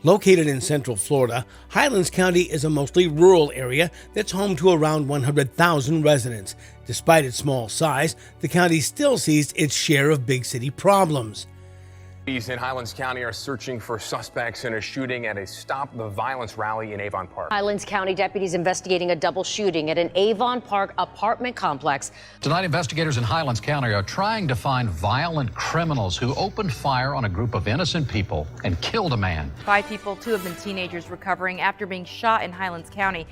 Located in central Florida, Highlands County is a mostly rural area that's home to around 100,000 residents. Despite its small size, the county still sees its share of big city problems. Police in Highlands County are searching for suspects in a shooting at a Stop the Violence rally in Avon Park. Highlands County deputies investigating a double shooting at an Avon Park apartment complex. Tonight, investigators in Highlands County are trying to find violent criminals who opened fire on a group of innocent people and killed a man. 5 people, 2 of them teenagers, recovering after being shot in Highlands County.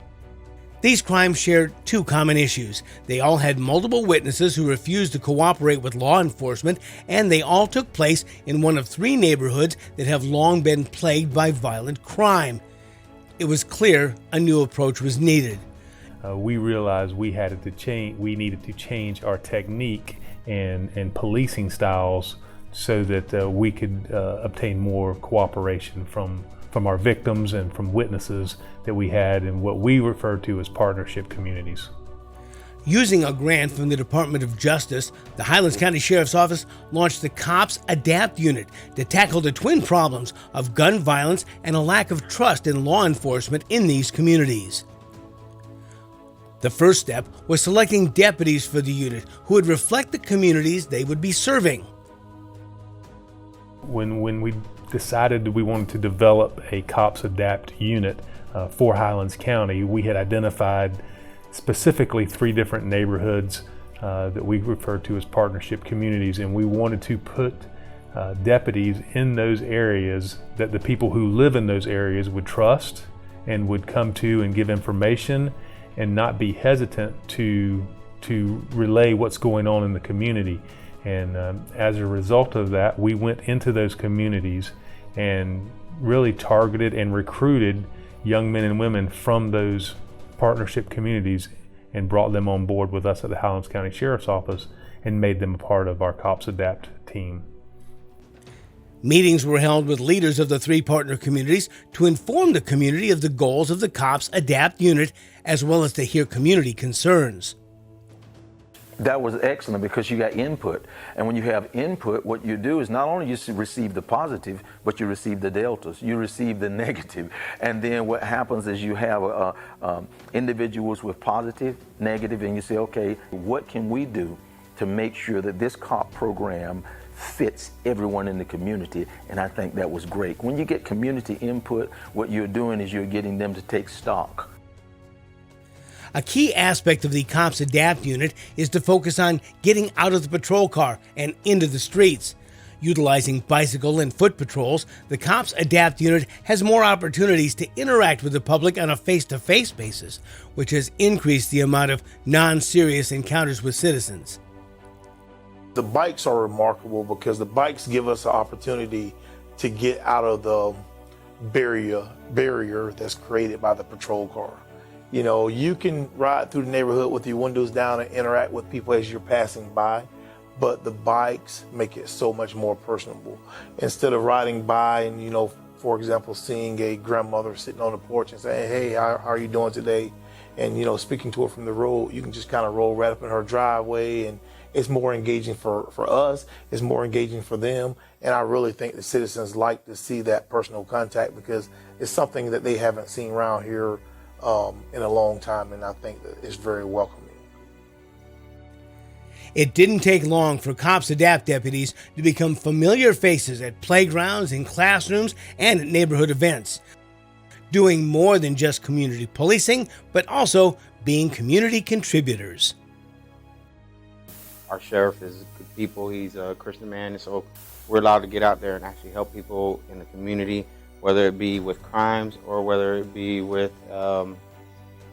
These crimes shared 2 common issues. They all had multiple witnesses who refused to cooperate with law enforcement, and they all took place in one of 3 neighborhoods that have long been plagued by violent crime. It was clear a new approach was needed. We realized we needed to change our technique and policing styles so that we could obtain more cooperation from our victims and from witnesses that we had in what we refer to as partnership communities. Using a grant from the Department of Justice, the Highlands County Sheriff's Office launched the Cops Adapt Unit to tackle the twin problems of gun violence and a lack of trust in law enforcement in these communities. The first step was selecting deputies for the unit who would reflect the communities they would be serving. When we decided that we wanted to develop a Cops Adapt unit for Highlands County, we had identified specifically 3 different neighborhoods that we refer to as partnership communities, and we wanted to put deputies in those areas that the people who live in those areas would trust and would come to and give information and not be hesitant to relay what's going on in the community. And as a result of that, we went into those communities and really targeted and recruited young men and women from those partnership communities and brought them on board with us at the Highlands County Sheriff's Office and made them a part of our Cops Adapt team. Meetings were held with leaders of the 3 partner communities to inform the community of the goals of the Cops Adapt unit, as well as to hear community concerns. That was excellent because you got input. And when you have input, what you do is not only you receive the positive, but you receive the deltas, you receive the negative. And then what happens is you have individuals with positive, negative, and you say, okay, what can we do to make sure that this COP program fits everyone in the community? And I think that was great. When you get community input, what you're doing is you're getting them to take stock. A key aspect of the Cops Adapt unit is to focus on getting out of the patrol car and into the streets. Utilizing bicycle and foot patrols, the Cops Adapt unit has more opportunities to interact with the public on a face-to-face basis, which has increased the amount of non-serious encounters with citizens. The bikes are remarkable because the bikes give us an opportunity to get out of the barrier that's created by the patrol car. You know, you can ride through the neighborhood with your windows down and interact with people as you're passing by, but the bikes make it so much more personable. Instead of riding by and, you know, for example, seeing a grandmother sitting on the porch and saying, hey, how are you doing today? And, you know, speaking to her from the road, you can just kind of roll right up in her driveway, and it's more engaging for us, it's more engaging for them. And I really think the citizens like to see that personal contact because it's something that they haven't seen around here in a long time, and I think that it's very welcoming. It didn't take long for Cops Adapt deputies to become familiar faces at playgrounds, in classrooms, and at neighborhood events, doing more than just community policing, but also being community contributors. Our sheriff is good people. He's a Christian man, and so we're allowed to get out there and actually help people in the community, whether it be with crimes or whether it be with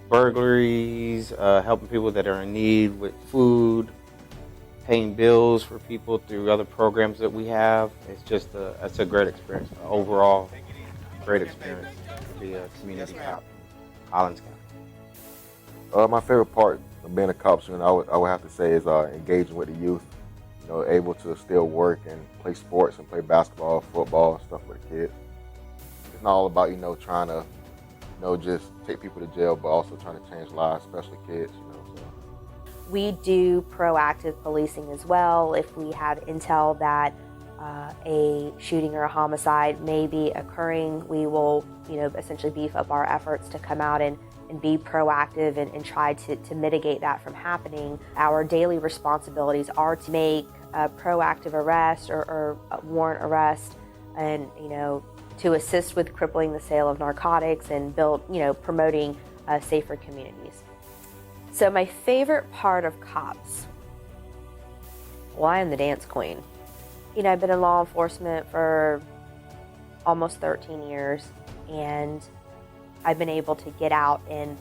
burglaries, helping people that are in need with food, paying bills for people through other programs that we have. It's a great experience. Overall, great experience to be a community cop in Highlands County. My favorite part of being a cop student, I would have to say, is engaging with the youth. You know, able to still work and play sports and play basketball, football, stuff with the kids. It's not all about, you know, trying to, you know, just take people to jail, but also trying to change lives, especially kids, you know. So. We do proactive policing as well. If we have intel that a shooting or a homicide may be occurring, we will, essentially beef up our efforts to come out and be proactive and try to mitigate that from happening. Our daily responsibilities are to make a proactive arrest or warrant arrest, and to assist with crippling the sale of narcotics and promoting safer communities. So my favorite part of cops, well, I am the dance queen. I've been in law enforcement for almost 13 years, and I've been able to get out in,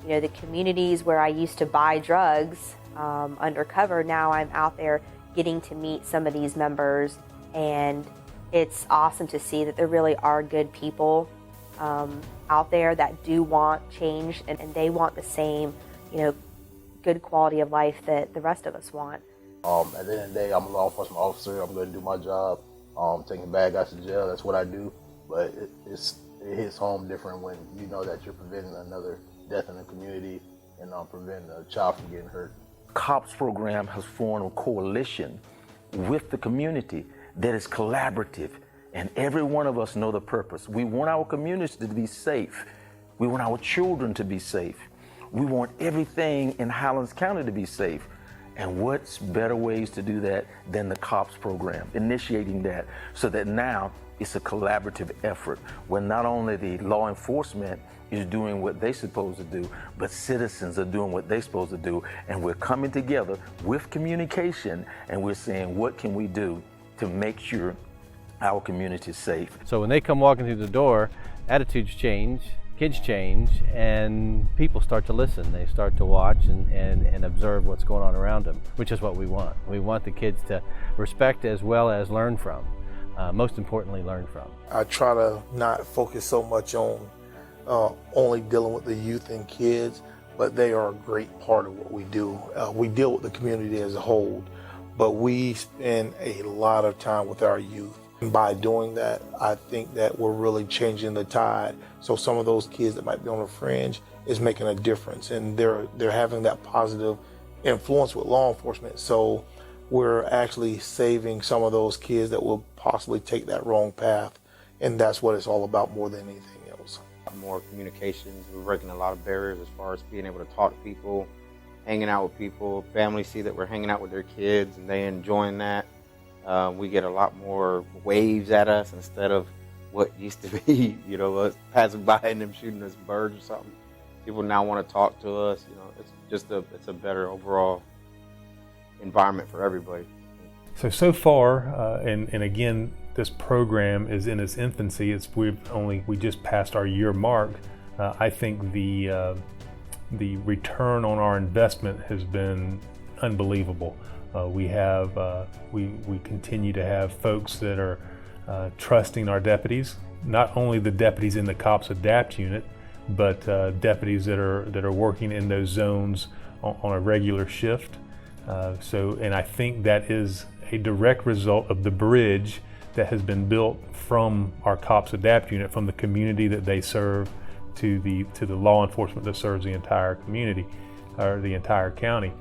the communities where I used to buy drugs undercover. Now I'm out there getting to meet some of these members, and it's awesome to see that there really are good people out there that do want change, and they want the same, good quality of life that the rest of us want. At the end of the day, I'm a law enforcement officer. I'm going to do my job, taking bad guys to jail. That's what I do. But it hits home different when you know that you're preventing another death in the community and preventing a child from getting hurt. COPS program has formed a coalition with the community that is collaborative, and every one of us know the purpose. We want our community to be safe. We want our children to be safe. We want everything in Highlands County to be safe. And what's better ways to do that than the COPS program, initiating that so that now it's a collaborative effort where not only the law enforcement is doing what they're supposed to do, but citizens are doing what they're supposed to do. And we're coming together with communication, and we're saying, what can we do to make sure our community is safe? So when they come walking through the door, attitudes change, kids change, and people start to listen. They start to watch and observe what's going on around them, which is what we want. We want the kids to respect as well as learn from. Most importantly, learn from. I try to not focus so much on only dealing with the youth and kids, but they are a great part of what we do. We deal with the community as a whole, but we spend a lot of time with our youth. And by doing that, I think that we're really changing the tide. So some of those kids that might be on the fringe is making a difference, and they're having that positive influence with law enforcement. So we're actually saving some of those kids that will possibly take that wrong path, and that's what it's all about more than anything else. More communications. We're breaking a lot of barriers as far as being able to talk to people, hanging out with people. Families see that we're hanging out with their kids and they enjoying that. We get a lot more waves at us instead of what used to be, us passing by and them shooting us birds or something. People now want to talk to us. It's just it's a better overall environment for everybody. So far, and again, this program is in its infancy. We just passed our year mark. I think the return on our investment has been unbelievable. We continue to have folks that are trusting our deputies, not only the deputies in the COPS Adapt unit, but deputies that are working in those zones on a regular shift. And I think that is a direct result of the bridge that has been built from our COPS Adapt unit, from the community that they serve to the law enforcement that serves the entire community or the entire county.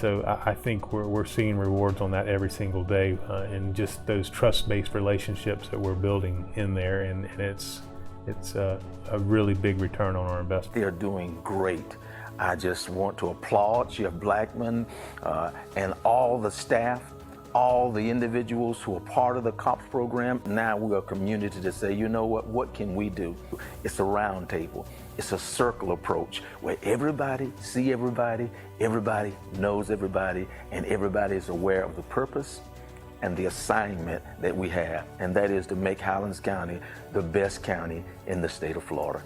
So I think we're seeing rewards on that every single day, and just those trust-based relationships that we're building in there, and it's a really big return on our investment. They're doing great. I just want to applaud Sheriff Blackman and all the staff, all the individuals who are part of the COPS program. Now we're a community to say, you know what can we do? It's a round table. It's a circle approach where everybody see everybody, everybody knows everybody, and everybody is aware of the purpose and the assignment that we have, and that is to make Highlands County the best county in the state of Florida.